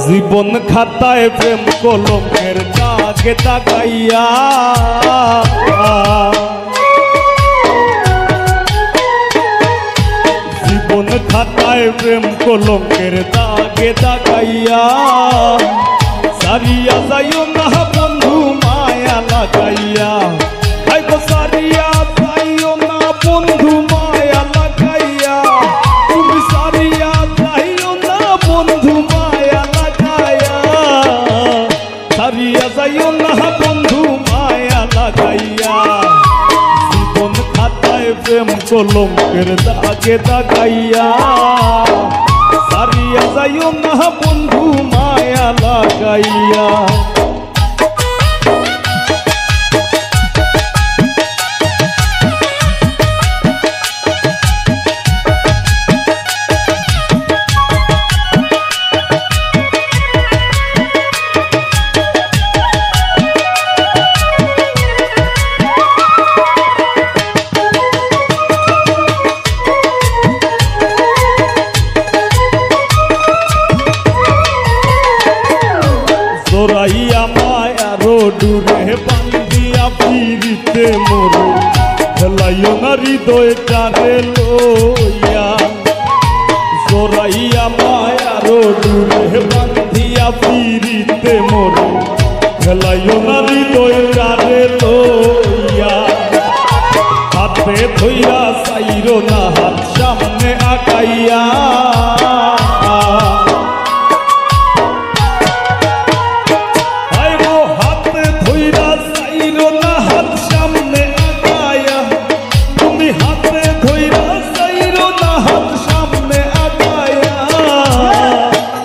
জীবন খাতায় প্রেম কলমের দাগে দাগাইয়া জীবন খাতায় প্রেম কলমের দাগে দাগাইয়া সারিয়া যাইও না বন্ধু মায়া লাগাইয়া আইগো সারিয়া যাইও না বন্ধু মায়া লাগাইয়া তুমি সারিয়া যাইও না বন্ধু মায়া লাগাইয়া সারিয়া যাইও না বন্ধু মায়া লাগাইয়া জীবন খাতায় প্রেম কলমের দাগে দাগাইয়া সারিয়া যাইও না বন্ধু মায়া লাগাইয়া জোরাইয়া মায়ারো ডুরে বান্ধিয়া ফিরিতে মোরে খেলাইও না হৃদয়টারে লইয়া জোরাইয়া মায়ারো ডুরে বান্ধিয়া ফিরিতে মোরে খেলাইও না হৃদয়টারে লইয়া হাতে ধইরা চাইরো না হাত সামনে আগাইয়া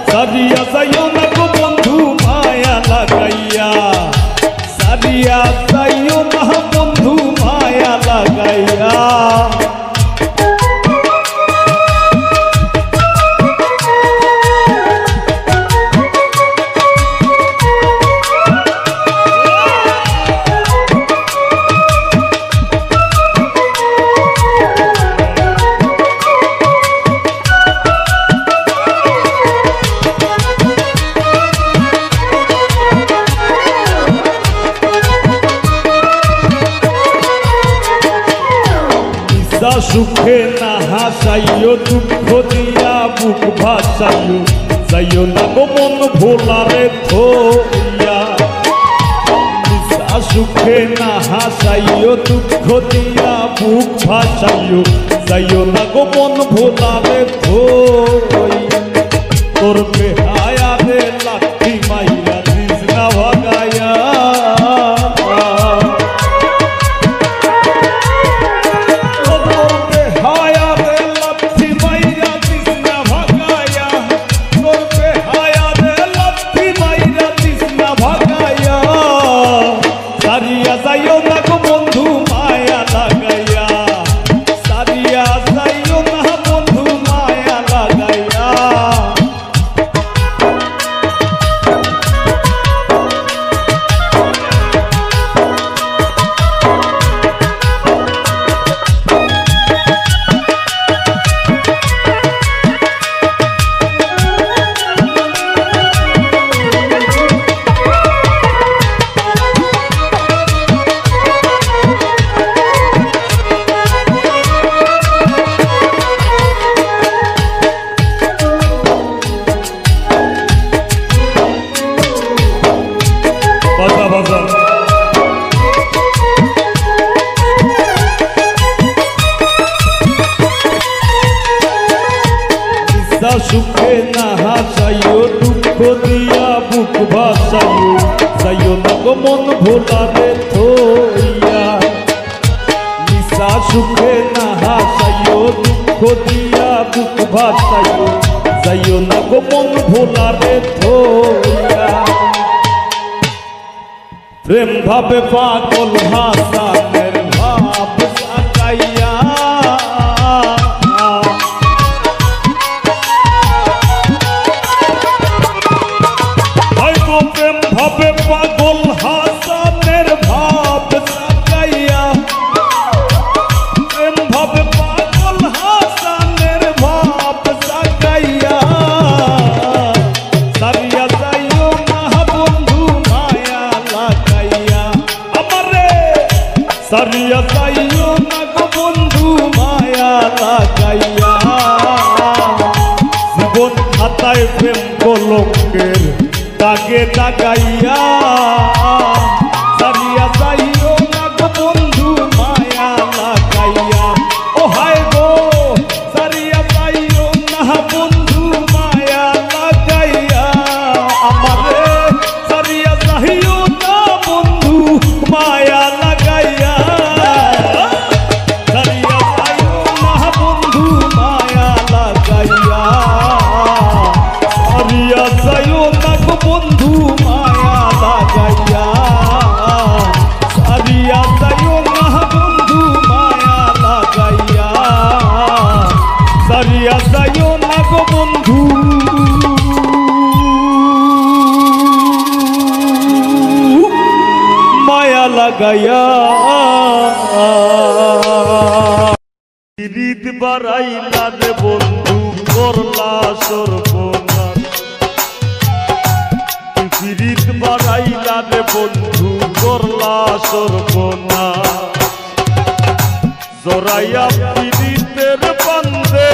সারিয়া যাইও না গো বন্ধু মায়া লাগাইয়া সারিয়া যাইও না বন্ধু মায়া লাগাইয়া সুখে না হাসাইও দুঃখ দিয়া বুক ভাসাইও যাইও না গো মন ভোলারে থইয়া সুখে না হাসাইও দুঃখ দিয়া বুক ভাসাইও যাইও না গো মন ভোলারে থইয়া তোর বেহায়া রে লাঠি মাইরা দিস না ভাগাইয়া সারিয়া যাইও না গো বন্ধু মায়া লাগাইয়া সারিয়া যাইও না বন্ধু মায়া লাগাইয়া সুখে না হাসাইও দুঃখ দিয়া বুক ভাসাইও যাইও না গো মন ভোলারে থইয়া নিশা সুখে না হাসাইও দুঃখ দিয়া বুক ভাসাইও যাইও না গো মন ভোলারে থইয়া প্রেম ভাবে পাগল হাসানের ভাব সাকাইয়া প্রেম ভাবে পাগল হাসানের ভাব সাকাইয়া প্রেম ভাবে পাগল হাসানের ভাব সাকাইয়া সারিয়া আমায় প্রেম কলঙ্কের দাগে দাগাইয়া সারিয়া যাইও না গো বন্ধু মায়া লাগাইয়া ও হায় গো সারিয়া যাইও না বন্ধু মায়া লাগাইয়া আমারে সারিয়া যাইও না বন্ধু মায়া লাগাইয়া সারিয়া যাইও না বন্ধু মায়া লাগাইয়া সারিয়া যাইও না গো বন্ধু মায়া লাগাইয়া সারিয়া যাইও না বন্ধু মায়া লাগাইয়া সারিয়া যাইও না গো বন্ধু মায়া লাগাইয়া রীত বাড়াইলা রে বন্ধু করলা সর্বনাশ রীত বাড়াইলা রে বন্ধু করলা সর্বনাশ জড়াইয়া পীড়িতের বান্ধে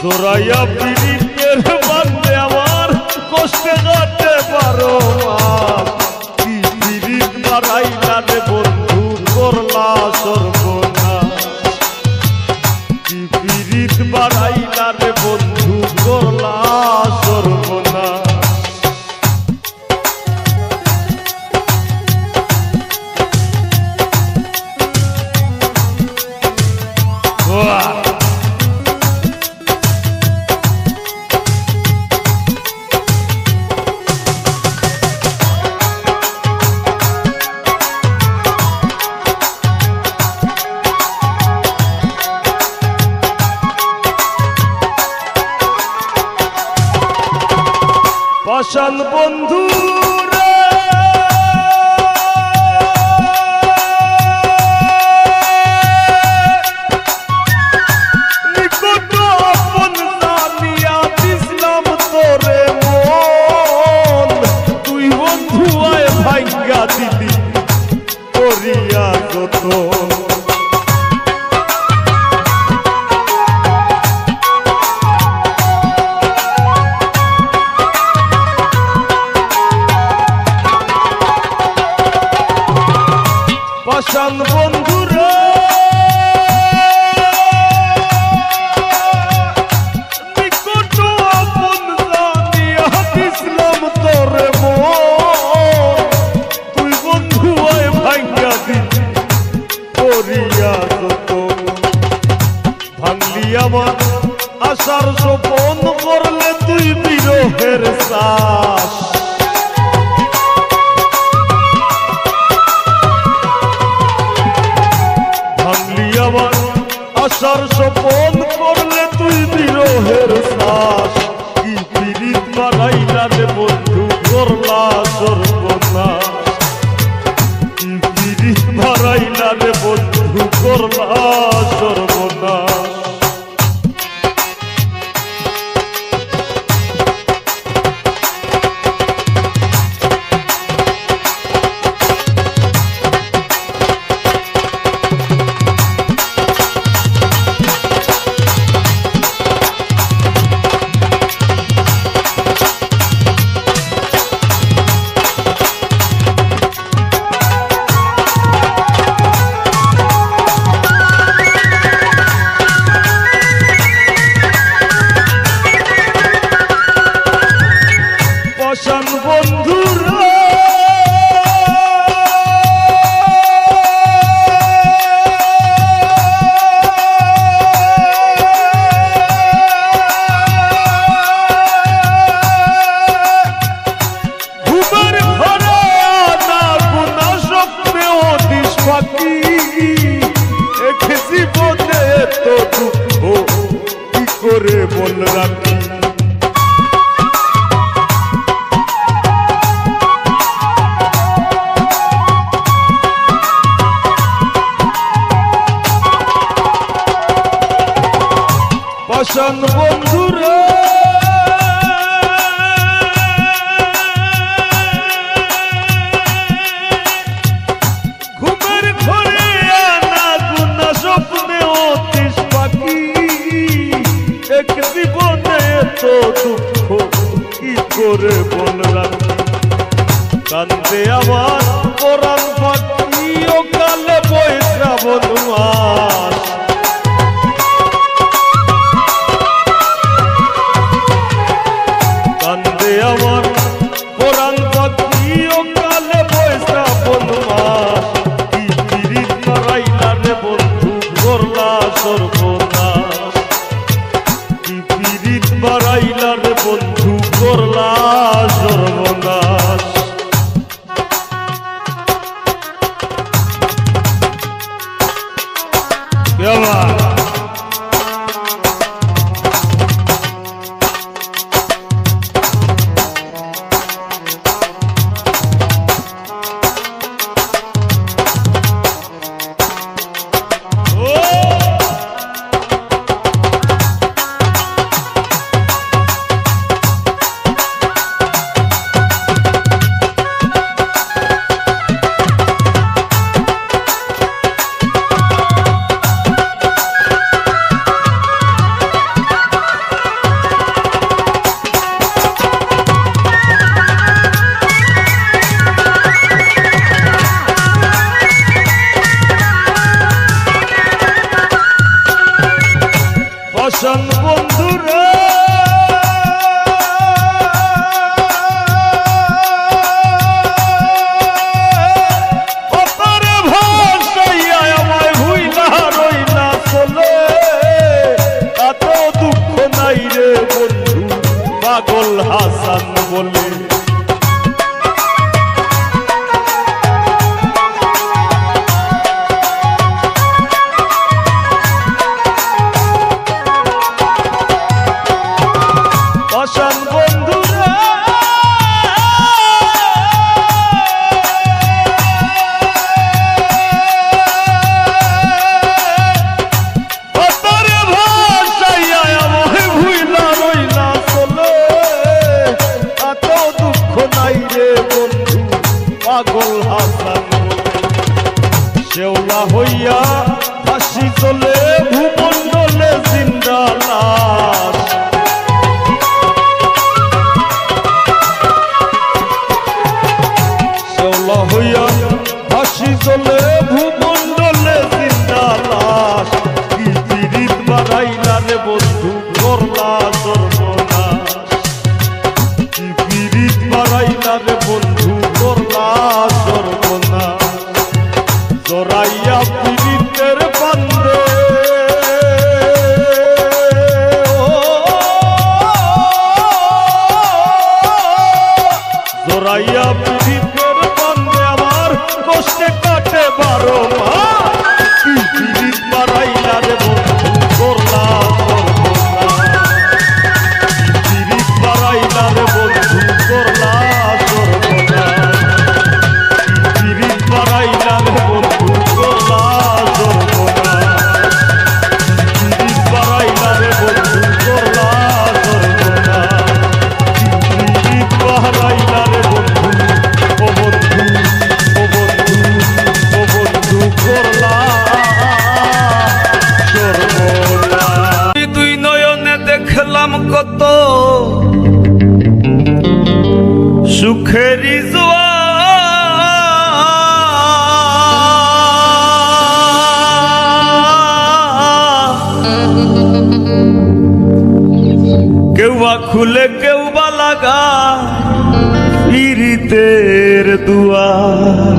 জড়াইয়া পীড়িতের বান্ধে আমার কষ্টে কাটতে পারো কি পীড়িত বাড়াইলা রে বন্ধু করলা সর্বনাশ কি পীড়িত বাড়াইলা রে বন্ধু করলা সর্বনাশ পাষাণ বন্ধু রে নিকট আপন জানিয়া দিছিলাম তোরে মন তুই বন্ধু আয় ভাঙ্গা দিলি করিয়া যতন পাষাণ বন্ধু রে নিকট আপন জানিয়া দিছিলাম তোরে মন তুই বন্ধু আয় ভাঙ্গা দিলি করিয়া যতন ভাঙলি আমার আশার স্বপন করলে তুই বিরহের শ্বাস আশার স্বপন করলে তুই বিরহের শ্বাস কি পীড়িত বাড়াইলা রে বন্ধু করলা সর্বনাশ কি পীড়িত বাড়াইলা রে বন্ধু করলা সর্বনাশ পাষাণ বন্ধু রে ঘুমের ঘরে না গুনা স্বপ্নেও দিস ফাঁকি একে জীবনে তো দুঃখ কি করে বল রাখি পাষাণ বন্ধু রে কান্দে আমার পরাণ পাখি ও কালে বৈশ্রাবণ মাস কান্দে আমার পরাণ পাখি ও কালে বৈশ্রাবণ মাস কি পিরিত মারাইলা রে বন্ধু করলা সর্বনাশ কি পিরিত মারাইলা রে বন্ধু করলা সর্বনাশ বন্ধুরা অতরে ভাষাইয়া আমায় ভুইলা রইলা চলে এত দুঃখ নাই রে বন্ধু পাগল হাসান বলে পাগল হাসান শেওলা হইয়া হাসি চলে ভূমণ্ডলে জিন্দা লাশ শেওলা হইয়া হাসি চলে ভূমণ্ডলে জিন্দা লাশ কি পিরিত মারাইলা রে বন্ধু করলা সর্বনাশ কি পিরিত মারাইলা রে বন্ধু করলা সর্বনাশ জরাইয়া পিরিতের বান্দে জরাইয়া পিরিতের বান্দে আমার কষ্টে কাটে 12 মাস কি পিরিত মারাইলা রে বন্ধু করলা সর্বনাশ কি পিরিত মারাইলা রে বন্ধু করলা কত সুখেরি কেউ বা খুলে কেউ বা লাগা পিরিতের দুয়ার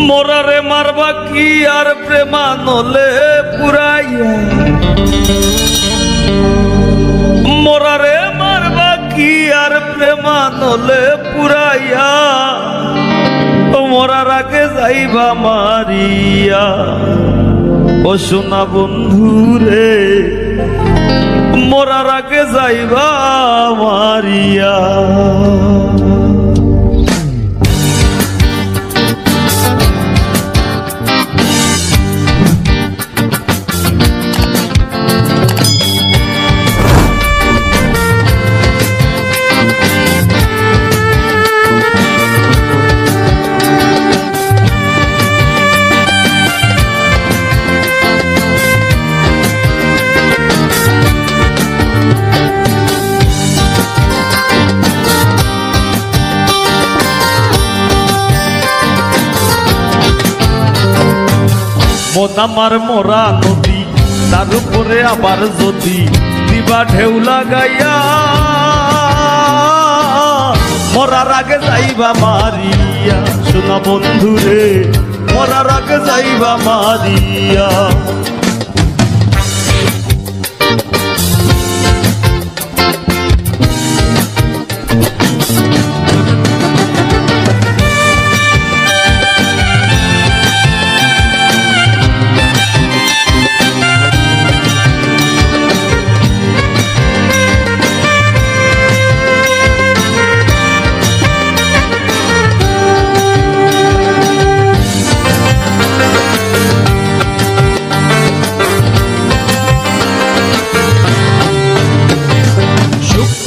মোরারে মারবা কি আর প্রেমানলে পুরাইয়া মোরারে মারবা কি আর প্রেমানলে পুরাইয়া মোরার আগে যাইবা মারিয়া ও সোনা বন্ধুরে মোরার আগে যাইবা মারিয়া মন আমার মরা নদী, তার উপরে আবার যদি দিবা ঢেউ লাগাইয়া, মরার আগে যাইবা মারিয়া, শোনা বন্ধুরে মরার আগে যাইবা মারিয়া।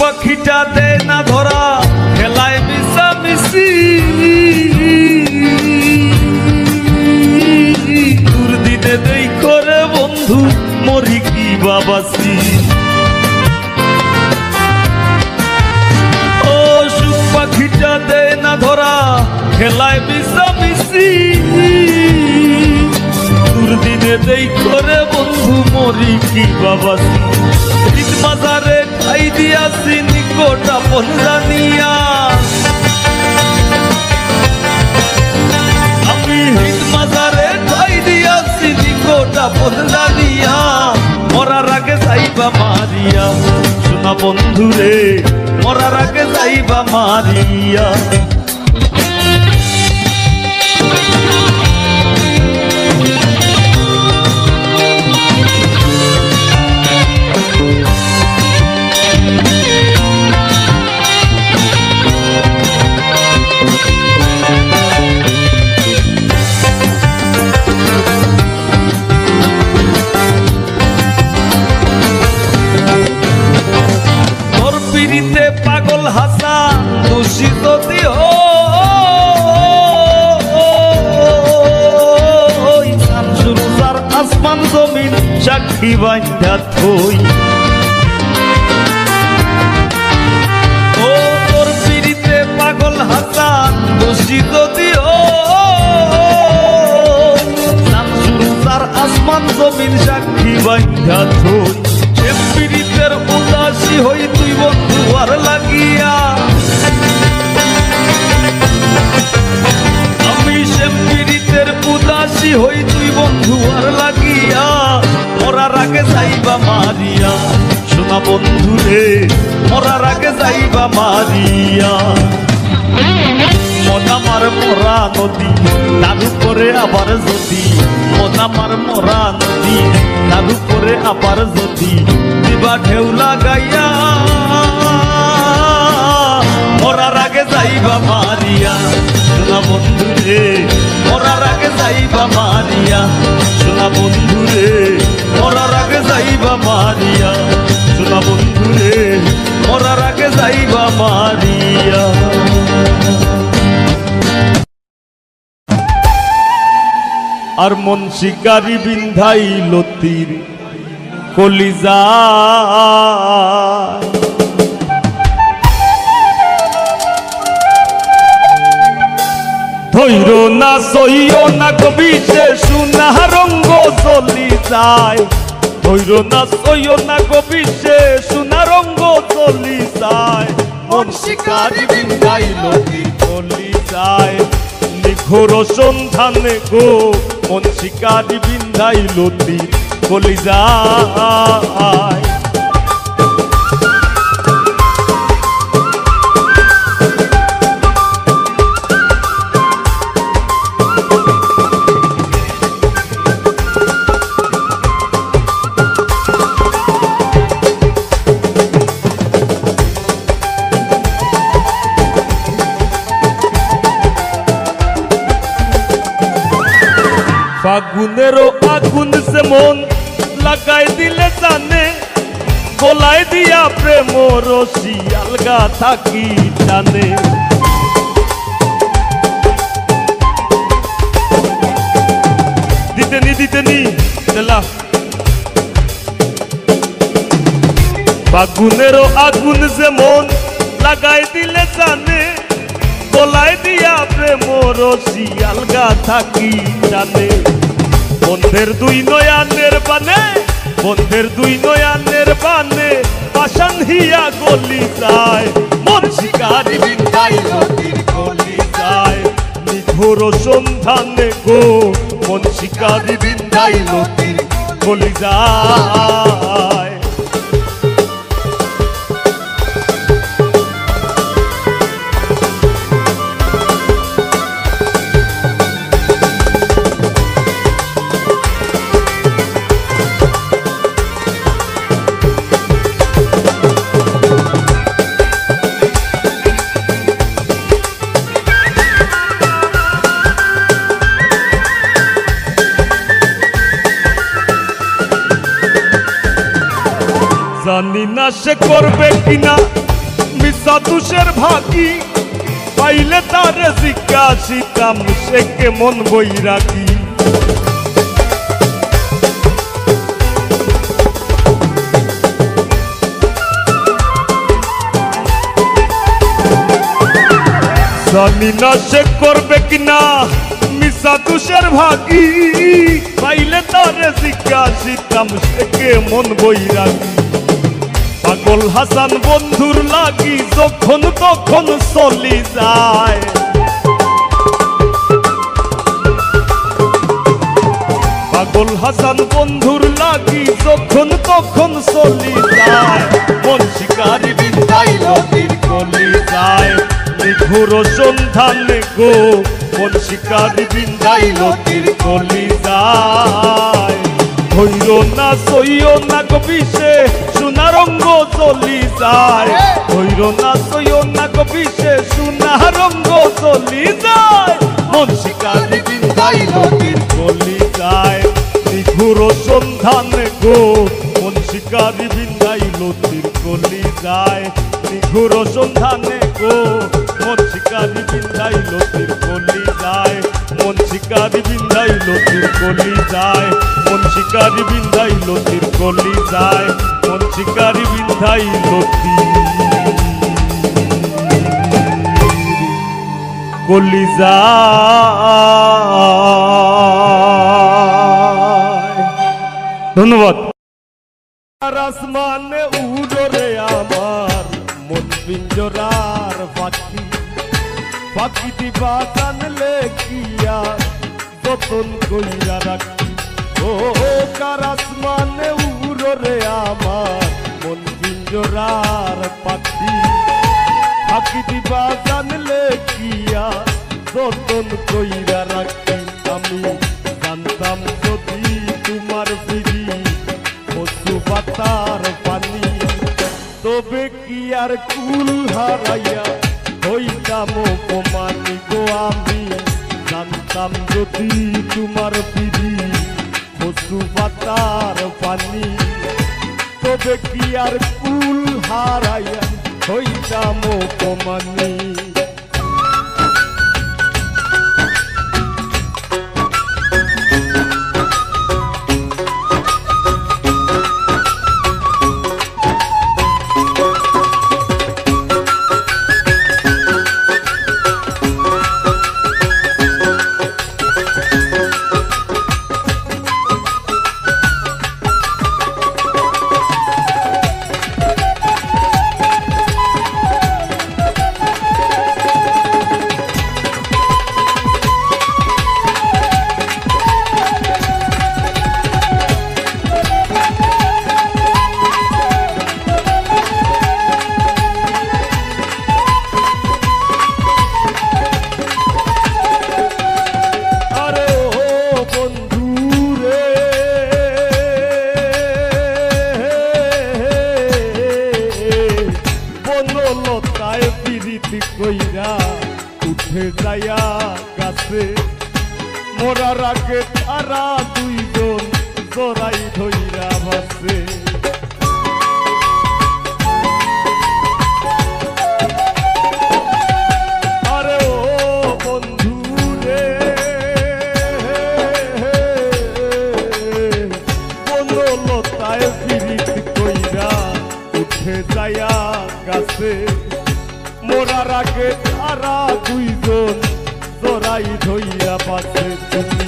পাখিটা দে না ধরা খেলায় মিশামিশি, দুর্দিনে দেই করে বন্ধু মরি কি বাবাসি। ও সুখ পাখিটা দে না ধরা খেলায় মিশামিশি, দুর্দিনে দেই করে বন্ধু মরি কি বাবাসি। ঈদ মাজারে ঠাই দিয়াছি নিকট আপন জানিয়া, আমি ঈদ মাজারে ঠাই দিয়াছি নিকট আপন জানিয়া, মরার আগে যাইবা মারিয়া, শোনা বন্ধুরে মরার আগে যাইবা মারিয়া। পাগল হাসা দোষী যদি আসমান জমিন সাক্ষী বান্ধা থই। ও তোর পিড়িতে পাগল হাসা দোষী যদি আসমান জমিন সাক্ষী বান্ধা থই। সে পিড়িতের উদাসী হই তুই বন্ধু আর লাগিয়া, আমি সে পীড়িতের উদাসী হই তুই বন্ধু আর লাগিয়া, মরার আগে যাইবা মারিয়া, শোনা বন্ধুরে মরার আগে যাইবা মারিয়া। মন আমার মরা নদী, তার উপরে আবার যদি, মন আমার মরা নদী, তার উপরে আবার যদি দিবা ঢেউ লাগাইয়া, মরার আগে যাইবা মারিয়া, শোনা বন্ধুরে মরার আগে যাইবা মারিয়া, শোনা বন্ধুরে মরার আগে যাইবা মারিয়া, শোনা বন্ধুরে মরার আগে যাইবা মারিয়া। আর মন শিকারি বিন্ধাইল তীর কলিজা, ধৈর না সইও না কবি সে সোনা রঙ্গ চলি যায়, ধৈর না সইও না কবি সে সোনা রঙ্গ চলি যায়। মন শিকারি বিন্ধাইল তীর কলি যায়, নিঘোর সন্ধানে গো মন শিকারি বিন্ধাইল তীর কলি যায়। ফাগুনেরও আগুন সে মন লাগাই দিলে জানে, গলায় দিয়া প্রেম রশি আলগা থাকি জানে। দিতেনি দেলা ফাগুনেরও আগুন সে মন লাগাই দিলে জানে, গলায় দিয়া প্রেম রশি আলগা থাকি জানে। বন্ধের দুই নয়ানের বানে, বন্ধের দুই নয়ানের বানে পাশান হিয়া গলি যায়, মন শিকারি বিন্দাইল তীর গলি যায়, নিঘোর সন্ধানে গো মন শিকারি বিন্দাইল তীর গলি যায়। জানি না সে করবে কিনা মিশা তুষের ভাগি, পাইলে তার জিজ্ঞাসিতাম সে কেমন বৈরাগী। জানি না সে করবে কিনা মিশা তুষের ভাগি, পাইলে তার জিজ্ঞাসিতাম সে কেমন বৈরাগী। পাগল হাসান বন্ধুর লাগি যখন তখন চলি যায়, পাগল হাসান বন্ধুর লাগি যখন তখন চলি যায়, মন শিকারি বিন্দাইল তীর গলি যায়, নিঘোর সন্ধানে গো মন শিকারি বিন্দাইল তীর গলি যায়। হইল না সইও না কবিসে সোনা রঙ্গ চলি যায়, হইল না সইও না কবিসে সোনা রঙ্গ চলি যায়, মন শিকারি বিন্দাইল তীর গলি যায়, নিঘোর সন্ধানে গো মন শিকারি বিন্দাইল তীর গলি যায়, নিঘোর সন্ধানে গো মন শিকারি বিন্দাইল তীর গলি যায়, মন শিকারি বিন্দাইল তীর গলি যায়, মন শিকারি বিন্দাইল তীর গলি যায়, মন শিকারি বিন্দাইল তীর গলি যায়। ধন্যবাদ। আসমানে উড়রে আমার মন পিঞ্জরার পাখি, পাখি দিবা জানলে কিয়া যতন কইরা রাখি, ও কার আসমানে উড়রে আমার মন পিঞ্জরার পাখি, পাখি দিবা জানলে কিয়া যতন কইরা রাখি। আমি জানতাম যদি তোমার ফিরি কচু পাতার পানি, তবে কি আর কুল হারাইয়া হইতাম অপমানি গো। আমি জানতাম যদি তোমার ফিরি কচু পাতার পানি, তবে কি আর কুল হারাইয়া হইতাম অপমানি। কইরা উঠে যায়া গাছে, মোরার আগে তারা দুইজন জড়াই ধইরা বাসে। আরে ও বন্ধু রে, বনলতায় পিরিত কইরা উঠে যায়া গাছে, মোরার আগে তারা দুইজন জড়াই ধইয়া বাসে। তুমি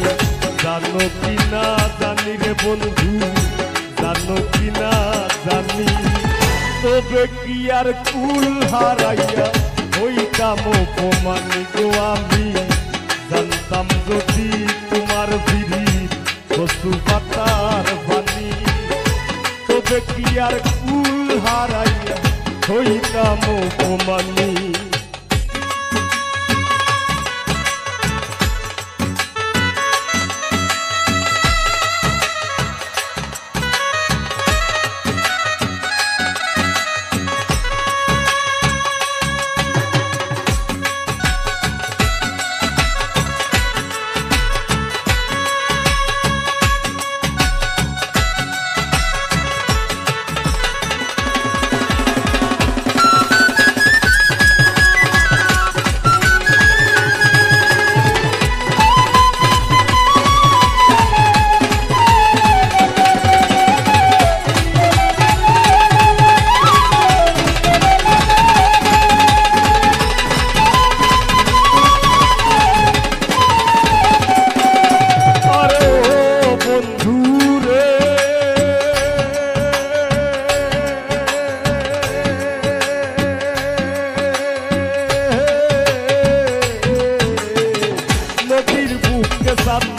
জানো কি না জানি রে বন্ধু, জানো কি না জানি, তবে কি আর কুল হারাইয়া হইতাম অপমানি গো আমি। জানতাম যদি তোমার বিড়ি বস্তু পাতার বাণী, তবে কি আর কুল হারাইয়া হইতাম অপমানি।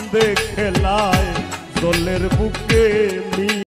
চাঁদে খেলায় জলের বুকে